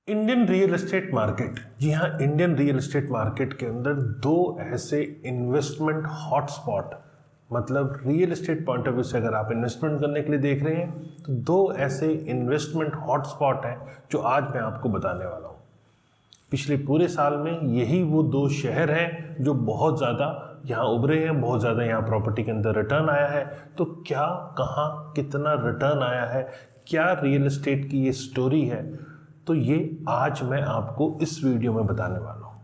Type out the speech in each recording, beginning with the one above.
Indian real estate market, जी हाँ, Indian real estate market के अंदर दो ऐसे इन्वेस्टमेंट हॉटस्पॉट, मतलब real estate point of view से अगर आप इन्वेस्टमेंट करने के लिए देख रहे हैं तो दो ऐसे इन्वेस्टमेंट हॉटस्पॉट हैं जो आज मैं आपको बताने वाला हूँ। पिछले पूरे साल में यही वो दो शहर हैं जो बहुत ज़्यादा यहाँ उभरे हैं, बहुत ज़्यादा यहाँ प्रॉपर्टी के अंदर रिटर्न आया है। तो क्या, कहाँ, कितना रिटर्न आया है, क्या रियल एस्टेट की ये स्टोरी है, तो ये आज मैं आपको इस वीडियो में बताने वाला हूँ।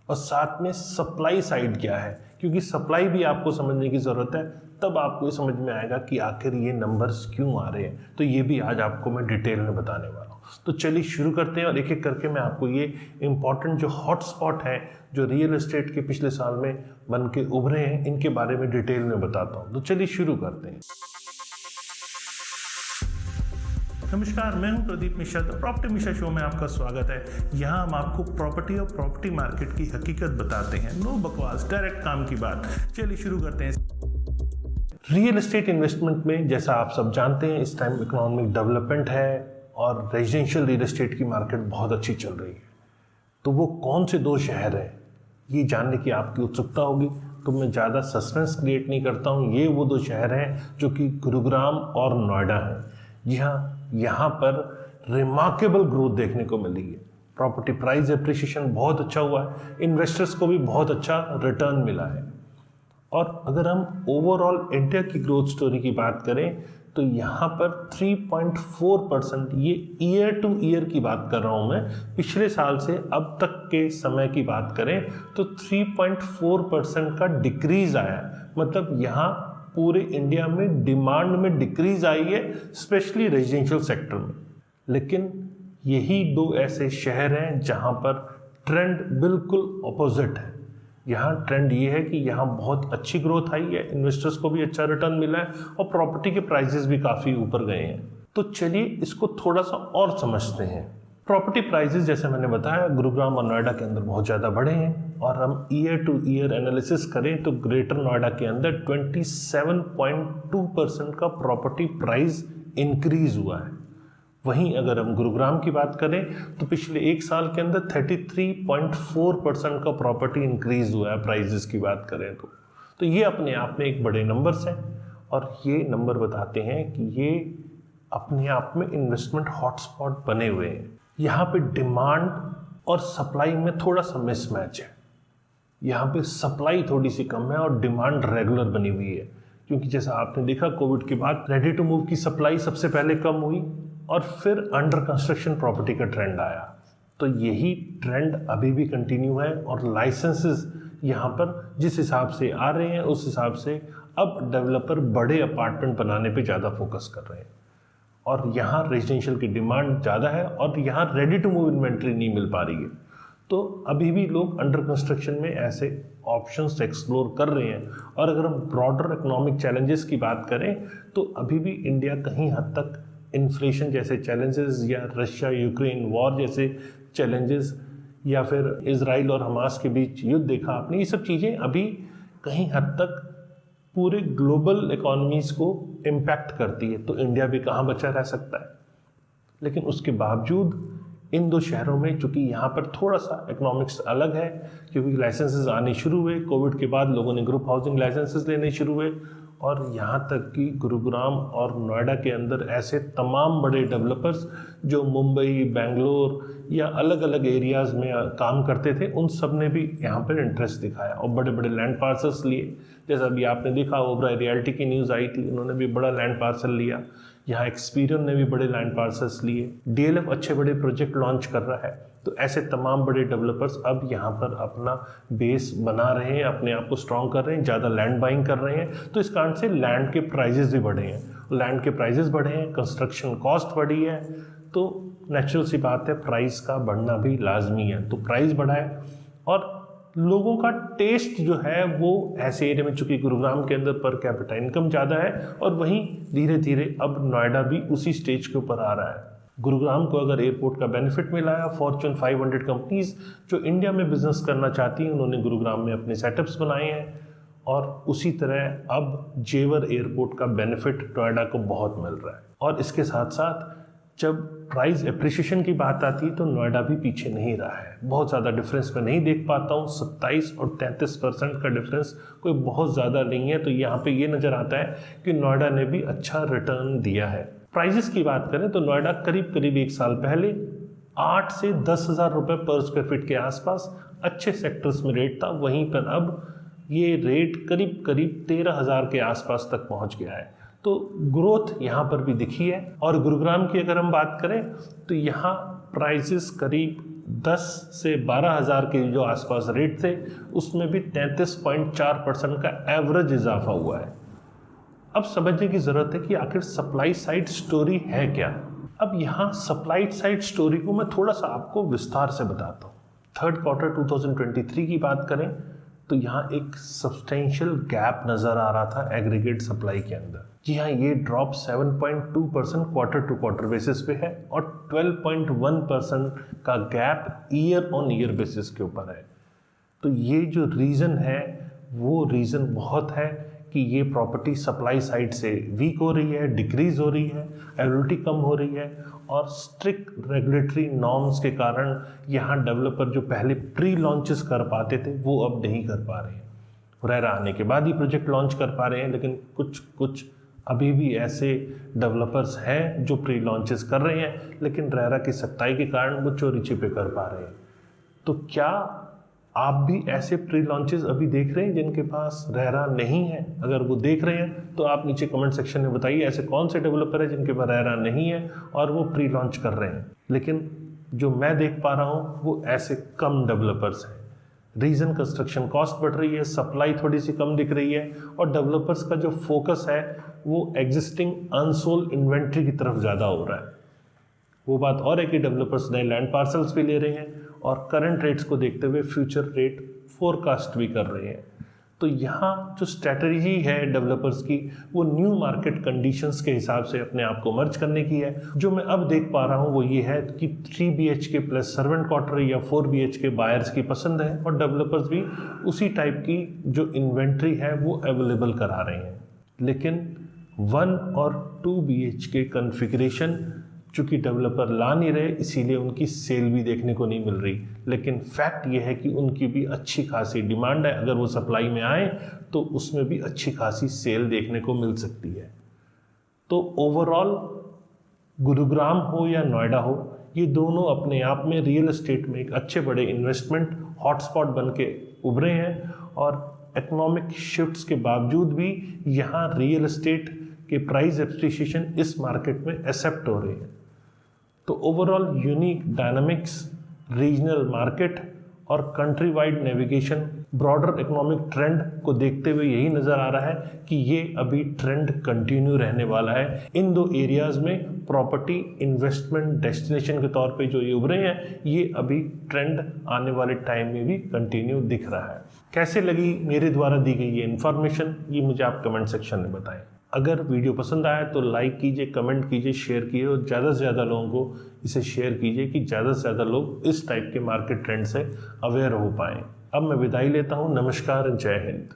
और साथ में सप्लाई साइड क्या है, क्योंकि सप्लाई भी आपको समझने की ज़रूरत है, तब आपको ये समझ में आएगा कि आखिर ये नंबर्स क्यों आ रहे हैं। तो ये भी आज आपको मैं डिटेल में बताने वाला हूँ। तो चलिए शुरू करते हैं और एक एक करके मैं आपको ये इम्पॉर्टेंट जो हॉटस्पॉट है जो रियल एस्टेट के पिछले साल में बन के उभरे हैं, इनके बारे में डिटेल में बताता हूँ। तो चलिए शुरू करते हैं। नमस्कार, मैं हूं Pradeep Mishra. The property Mishra show में आपका स्वागत है। यहाँ हम आपको प्रॉपर्टी और प्रॉपर्टी मार्केट की हकीकत बताते हैं। नो बकवास, डायरेक्ट काम की बात। चलिए शुरू करते हैं। रियल एस्टेट इन्वेस्टमेंट में, जैसा आप सब जानते हैं, इस टाइम इकोनॉमिक डेवलपमेंट है और रेजिडेंशियल रियल एस्टेट की मार्केट बहुत अच्छी चल रही है। तो वो कौन से दो शहर हैं, ये जानने की आपकी उत्सुकता होगी। तो मैं ज़्यादा सस्पेंस क्रिएट नहीं करता हूँ। ये वो दो शहर हैं जो कि गुरुग्राम और नोएडा हैं। जी हाँ, यहाँ पर रिमार्केबल ग्रोथ देखने को मिली है। प्रॉपर्टी प्राइस एप्रिसिएशन बहुत अच्छा हुआ है, इन्वेस्टर्स को भी बहुत अच्छा रिटर्न मिला है। और अगर हम ओवरऑल इंडिया की ग्रोथ स्टोरी की बात करें तो यहाँ पर 3.4%, ये ईयर टू ईयर की बात कर रहा हूँ मैं, पिछले साल से अब तक के समय की बात करें तो 3.4% का डिक्रीज आया। मतलब यहाँ पूरे इंडिया में डिमांड में डिक्रीज आई है, स्पेशली रेजिडेंशियल सेक्टर में। लेकिन यही दो ऐसे शहर हैं जहाँ पर ट्रेंड बिल्कुल ऑपोजिट है। यहाँ ट्रेंड ये है कि यहाँ बहुत अच्छी ग्रोथ आई है, इन्वेस्टर्स को भी अच्छा रिटर्न मिला है और प्रॉपर्टी के प्राइसेस भी काफ़ी ऊपर गए हैं। तो चलिए इसको थोड़ा सा और समझते हैं। प्रॉपर्टी प्राइसेस, जैसे मैंने बताया, गुरुग्राम और नोएडा के अंदर बहुत ज़्यादा बढ़े हैं। और हम ईयर टू ईयर एनालिसिस करें तो ग्रेटर नोएडा के अंदर 27.2% का प्रॉपर्टी प्राइस इंक्रीज हुआ है। वहीं अगर हम गुरुग्राम की बात करें तो पिछले एक साल के अंदर 33.4% का प्रॉपर्टी इंक्रीज हुआ है, प्राइजेस की बात करें तो ये अपने आप में एक बड़े नंबर्स हैं। और ये नंबर बताते हैं कि ये अपने आप में इन्वेस्टमेंट हॉटस्पॉट बने हुए हैं। यहाँ पे डिमांड और सप्लाई में थोड़ा सा मिसमैच है। यहाँ पे सप्लाई थोड़ी सी कम है और डिमांड रेगुलर बनी हुई है, क्योंकि जैसा आपने देखा कोविड के बाद रेडी टू मूव की सप्लाई सबसे पहले कम हुई और फिर अंडर कंस्ट्रक्शन प्रॉपर्टी का ट्रेंड आया। तो यही ट्रेंड अभी भी कंटिन्यू है और लाइसेंसेस यहाँ पर जिस हिसाब से आ रहे हैं उस हिसाब से अब डेवलपर बड़े अपार्टमेंट बनाने पे ज़्यादा फोकस कर रहे हैं। और यहाँ रेजिडेंशियल की डिमांड ज़्यादा है और यहाँ रेडी टू मूव इन्वेंट्री नहीं मिल पा रही है। तो अभी भी लोग अंडर कंस्ट्रक्शन में ऐसे ऑप्शंस एक्सप्लोर कर रहे हैं। और अगर हम ब्रॉडर इकोनॉमिक चैलेंजेस की बात करें तो अभी भी इंडिया कहीं हद तक इन्फ्लेशन जैसे चैलेंजेस या रशिया यूक्रेन वॉर जैसे चैलेंजेस या फिर इजराइल और हमास के बीच युद्ध देखा आपने, ये सब चीज़ें अभी कहीं हद तक पूरे ग्लोबल इकोनॉमीज़ को इम्पैक्ट करती है। तो इंडिया भी कहाँ बचा रह सकता है। लेकिन उसके बावजूद इन दो शहरों में, चूँकि यहाँ पर थोड़ा सा इकोनॉमिक्स अलग है, क्योंकि लाइसेंसेस आने शुरू हुए कोविड के बाद, लोगों ने ग्रुप हाउसिंग लाइसेंसेस लेने शुरू हुए। और यहाँ तक कि गुरुग्राम और नोएडा के अंदर ऐसे तमाम बड़े डेवलपर्स जो मुंबई, बेंगलोर या अलग अलग एरियाज़ में काम करते थे, उन सब ने भी यहाँ पर इंटरेस्ट दिखाया और बड़े बड़े लैंड पार्सल्स लिए। जैसा अभी आपने देखा, ओबराय रियल्टी की न्यूज़ आई थी, उन्होंने भी बड़ा लैंड पार्सल लिया। यहाँ एक्सपीरियन ने भी बड़े लैंड पार्सल्स लिए। डीएलएफ अच्छे बड़े प्रोजेक्ट लॉन्च कर रहा है। तो ऐसे तमाम बड़े डेवलपर्स अब यहाँ पर अपना बेस बना रहे हैं, अपने आप को स्ट्रॉन्ग कर रहे हैं, ज़्यादा लैंड बाइंग कर रहे हैं। तो इस कारण से लैंड के प्राइजेस भी बढ़े हैं, लैंड के प्राइजेस बढ़े हैं, कंस्ट्रक्शन कॉस्ट बढ़ी है। तो नेचुरल सी बात है, प्राइस का बढ़ना भी लाजमी है। तो प्राइस बढ़ा है और लोगों का टेस्ट जो है वो ऐसे एरिया में, चूँकि गुरुग्राम के अंदर पर कैपिटा इनकम ज़्यादा है और वहीं धीरे धीरे अब नोएडा भी उसी स्टेज के ऊपर आ रहा है। गुरुग्राम को अगर एयरपोर्ट का बेनिफिट मिला है, फॉर्च्यून 500 कंपनीज जो इंडिया में बिजनेस करना चाहती हैं, उन्होंने गुरुग्राम में अपने सेटअप्स बनाए हैं। और उसी तरह अब जेवर एयरपोर्ट का बेनिफिट नोएडा को बहुत मिल रहा है। और इसके साथ साथ जब प्राइस एप्रिसिएशन की बात आती है तो नोएडा भी पीछे नहीं रहा है। बहुत ज़्यादा डिफरेंस मैं नहीं देख पाता हूँ, 27 और 33% का डिफरेंस कोई बहुत ज़्यादा नहीं है। तो यहाँ पे ये नज़र आता है कि नोएडा ने भी अच्छा रिटर्न दिया है। प्राइजेस की बात करें तो नोएडा करीब करीब एक साल पहले 8 से 10,000 रुपये पर स्क्वायर फीट के आसपास अच्छे सेक्टर्स में रेट था, वहीं पर अब ये रेट करीब करीब 13,000 के आसपास तक पहुँच गया है। तो ग्रोथ यहाँ पर भी दिखी है। और गुरुग्राम की अगर हम बात करें तो यहाँ प्राइसेस करीब 10 से 12,000 के जो आसपास रेट थे, उसमें भी 33.4% का एवरेज इजाफा हुआ है। अब समझने की ज़रूरत है कि आखिर सप्लाई साइड स्टोरी है क्या। अब यहाँ सप्लाई साइड स्टोरी को मैं थोड़ा सा आपको विस्तार से बताता हूँ। थर्ड क्वार्टर 2023 की बात करें तो यहाँ एक सब्सटेंशियल गैप नज़र आ रहा था एग्रीगेट सप्लाई के अंदर। जी हाँ, ये drop 7.2% quarter to quarter basis पे है और 12.1% का gap year on year basis के ऊपर है। तो ये जो रीज़न है वो रीज़न बहुत है कि ये प्रॉपर्टी सप्लाई साइड से वीक हो रही है, डिक्रीज़ हो रही है, एबिलिटी कम हो रही है और स्ट्रिक्ट रेगुलेटरी नॉर्म्स के कारण यहाँ डेवलपर जो पहले प्री लॉन्चेस कर पाते थे वो अब नहीं कर पा रहे हैं। रेरा आने के बाद ही प्रोजेक्ट लॉन्च कर पा रहे हैं, लेकिन कुछ अभी भी ऐसे डेवलपर्स हैं जो प्री लॉन्चेस कर रहे हैं, लेकिन रेरा की सख्ताई के कारण वो चोरी छिपे कर पा रहे हैं। तो क्या आप भी ऐसे प्री लॉन्चेस अभी देख रहे हैं जिनके पास रेरा नहीं है? अगर वो देख रहे हैं तो आप नीचे कमेंट सेक्शन में बताइए ऐसे कौन से डेवलपर है जिनके पास रेरा नहीं है और वो प्री लॉन्च कर रहे हैं। लेकिन जो मैं देख पा रहा हूँ वो ऐसे कम डेवलपर्स हैं। रीज़न कंस्ट्रक्शन कॉस्ट बढ़ रही है, सप्लाई थोड़ी सी कम दिख रही है और डेवलपर्स का जो फोकस है वो एग्जिस्टिंग अनसोल्ड इन्वेंट्री की तरफ ज़्यादा हो रहा है। वो बात और है कि डेवलपर्स नए लैंड पार्सल्स भी ले रहे हैं और करंट रेट्स को देखते हुए फ्यूचर रेट फोरकास्ट भी कर रहे हैं। तो यहाँ जो स्ट्रैटेजी है डेवलपर्स की वो न्यू मार्केट कंडीशंस के हिसाब से अपने आप को मर्ज करने की है। जो मैं अब देख पा रहा हूँ वो ये है कि 3 BHK प्लस सर्वेंट क्वार्टर या 4 BHK बायर्स की पसंद है और डेवलपर्स भी उसी टाइप की जो इन्वेंट्री है वो अवेलेबल करा रहे हैं। लेकिन 1 और 2 BHK कन्फिग्रेशन चूँकि डेवलपर ला नहीं रहे इसीलिए उनकी सेल भी देखने को नहीं मिल रही। लेकिन फैक्ट ये है कि उनकी भी अच्छी खासी डिमांड है। अगर वो सप्लाई में आए तो उसमें भी अच्छी खासी सेल देखने को मिल सकती है। तो ओवरऑल गुरुग्राम हो या नोएडा हो, ये दोनों अपने आप में रियल एस्टेट में एक अच्छे बड़े इन्वेस्टमेंट हॉटस्पॉट बन के उभरे हैं और इकोनॉमिक शिफ्ट्स के बावजूद भी यहाँ रियल एस्टेट के प्राइस एप्रिसिएशन इस मार्केट में एक्सेप्ट हो रहे हैं। तो overall unique dynamics, regional market और country wide navigation, broader economic trend को देखते हुए यही नज़र आ रहा है कि ये अभी ट्रेंड कंटिन्यू रहने वाला है। इन दो एरियाज में प्रॉपर्टी इन्वेस्टमेंट डेस्टिनेशन के तौर पे जो ये उभरे हैं ये अभी ट्रेंड आने वाले टाइम में भी कंटिन्यू दिख रहा है। कैसे लगी मेरे द्वारा दी गई ये इन्फॉर्मेशन, ये मुझे आप कमेंट सेक्शन में बताएं। अगर वीडियो पसंद आया तो लाइक कीजिए, कमेंट कीजिए, शेयर कीजिए और ज़्यादा से ज़्यादा लोगों को इसे शेयर कीजिए कि ज़्यादा से ज़्यादा लोग इस टाइप के मार्केट ट्रेंड से अवेयर हो पाएँ। अब मैं विदाई लेता हूँ। नमस्कार, जय हिंद।